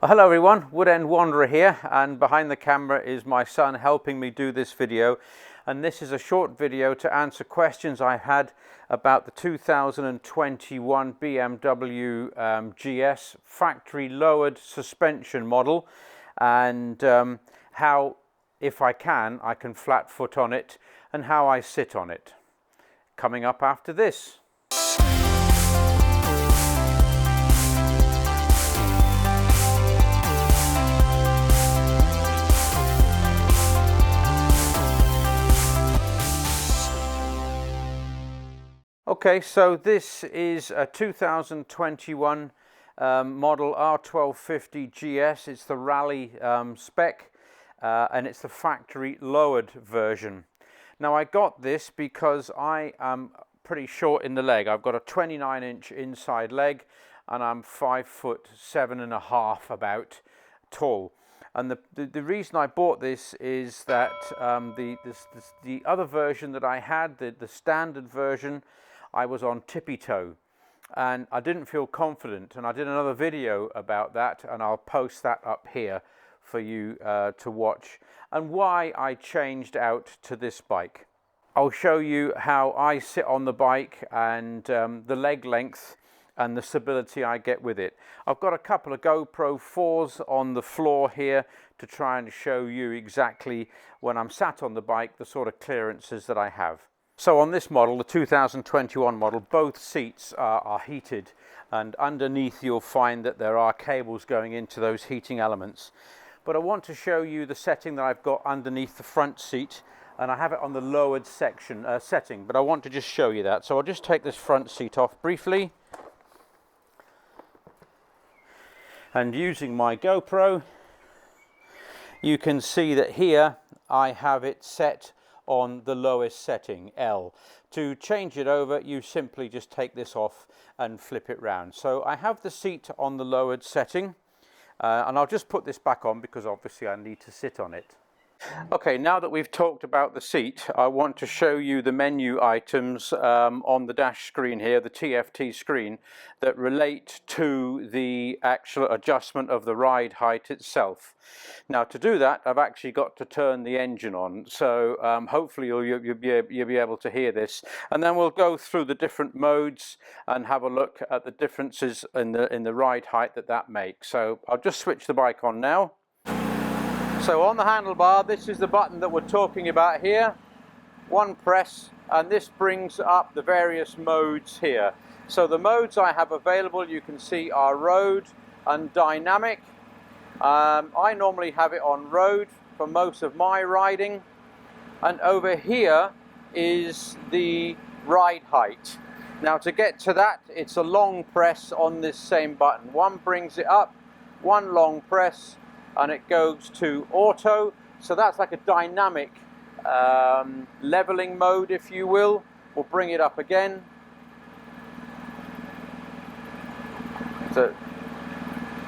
Hello everyone, Woodend Wanderer here, and behind the camera is my son helping me do this video. And this is a short video to answer questions I had about the 2021 BMW GS factory lowered suspension model, and how, if I can flat foot on it, and how I sit on it. Coming up after this. Okay, so this is a 2021 model R1250GS. It's the rally spec, and it's the factory lowered version. Now I got this because I am pretty short in the leg. I've got a 29-inch inside leg, and I'm 5'7.5" about tall. And the reason I bought this is that the other version that I had, the standard version, I was on tippy toe and I didn't feel confident, and I did another video about that, and I'll post that up here for you to watch, and why I changed out to this bike. I'll show you how I sit on the bike and the leg length and the stability I get with it. I've got a couple of GoPro 4s on the floor here to try and show you exactly, when I'm sat on the bike, the sort of clearances that I have. So on this model, the 2021 model, both seats are heated, and underneath you'll find that there are cables going into those heating elements. But I want to show you the setting that I've got underneath the front seat, and I have it on the lowered setting, but I want to just show you that. So I'll just take this front seat off briefly. And using my GoPro, you can see that here I have it set on the lowest setting, L. To change it over, you simply just take this off and flip it round. So I have the seat on the lowered setting, and I'll just put this back on because obviously I need to sit on it. Okay, now that we've talked about the seat, I want to show you the menu items on the dash screen here, the TFT screen, that relate to the actual adjustment of the ride height itself. Now, to do that, I've actually got to turn the engine on, so hopefully you'll be able to hear this, and then we'll go through the different modes and have a look at the differences in the ride height that makes. So I'll just switch the bike on now. So on the handlebar, this is the button that we're talking about here. One press, and this brings up the various modes here. So the modes I have available, you can see, are road and dynamic. I normally have it on road for most of my riding. And over here is the ride height. Now to get to that, it's a long press on this same button. One brings it up, one long press, and it goes to auto. So that's like a dynamic leveling mode, if you will. We'll bring it up again.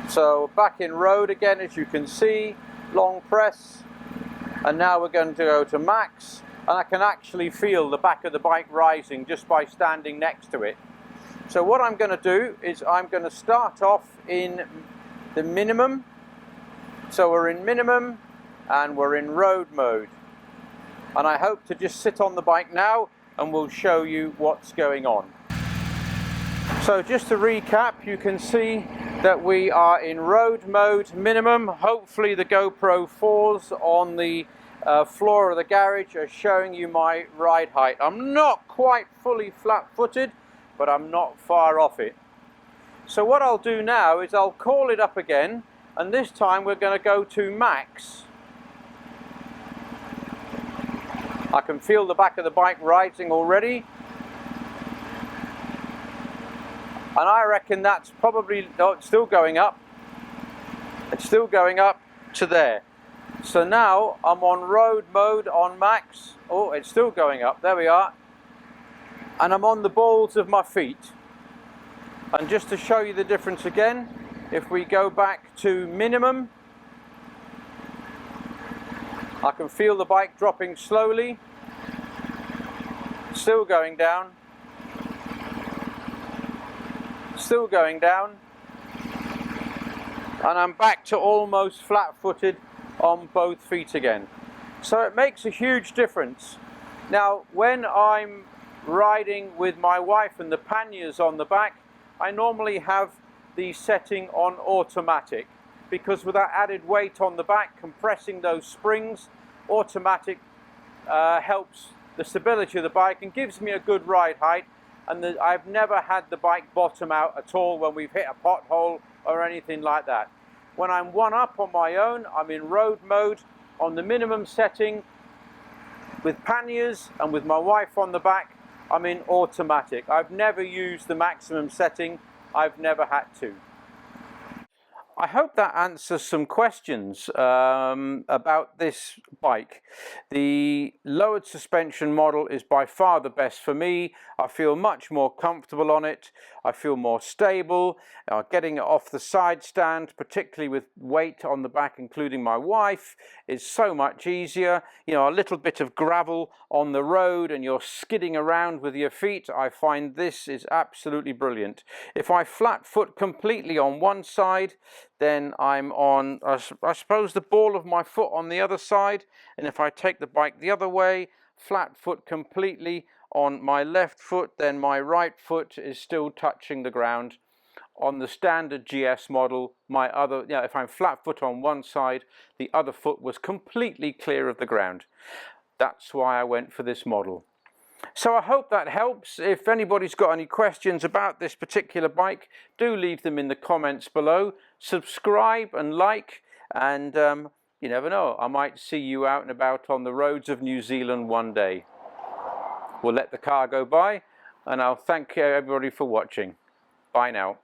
So back in road again, as you can see, long press, and now we're going to go to max, and I can actually feel the back of the bike rising just by standing next to it. So what I'm going to do is I'm going to start off in the minimum. So we're in minimum and we're in road mode, and I hope to just sit on the bike now and we'll show you what's going on. So just to recap, you can see that we are in road mode minimum. Hopefully the GoPro 4s on the floor of the garage are showing you my ride height. I'm not quite fully flat-footed, but I'm not far off it. So what I'll do now is I'll call it up again, and this time we're going to go to max. I can feel the back of the bike rising already, and I reckon that's probably, no, it's still going up. It's still going up to there. So now I'm on road mode on max. Oh, it's still going up. There we are. And I'm on the balls of my feet. And just to show you the difference again, if we go back to minimum, I can feel the bike dropping slowly, still going down, still going down, and I'm back to almost flat-footed on both feet again. So it makes a huge difference. Now, when I'm riding with my wife and the panniers on the back, I normally have the setting on automatic, because with that added weight on the back, compressing those springs, automatic helps the stability of the bike and gives me a good ride height, and I've never had the bike bottom out at all when we've hit a pothole or anything like that. When I'm one up on my own, I'm in road mode on the minimum setting with panniers, and with my wife on the back, I'm in automatic. I've never used the maximum setting, I've never had to. I hope that answers some questions about this bike. The lowered suspension model is by far the best for me. I feel much more comfortable on it. I feel more stable. Getting it off the side stand, particularly with weight on the back, including my wife, is so much easier. You know, a little bit of gravel on the road and you're skidding around with your feet, I find this is absolutely brilliant. If I flat foot completely on one side, then I'm on, I suppose, the ball of my foot on the other side, and if I take the bike the other way, flat foot completely on my left foot, then my right foot is still touching the ground. On the standard GS model, if I'm flat foot on one side, the other foot was completely clear of the ground. That's why I went for this model. So I hope that helps. If anybody's got any questions about this particular bike, do leave them in the comments below. Subscribe and like, and you never know, I might see you out and about on the roads of New Zealand one day. We'll let the car go by, and I'll thank everybody for watching. Bye now.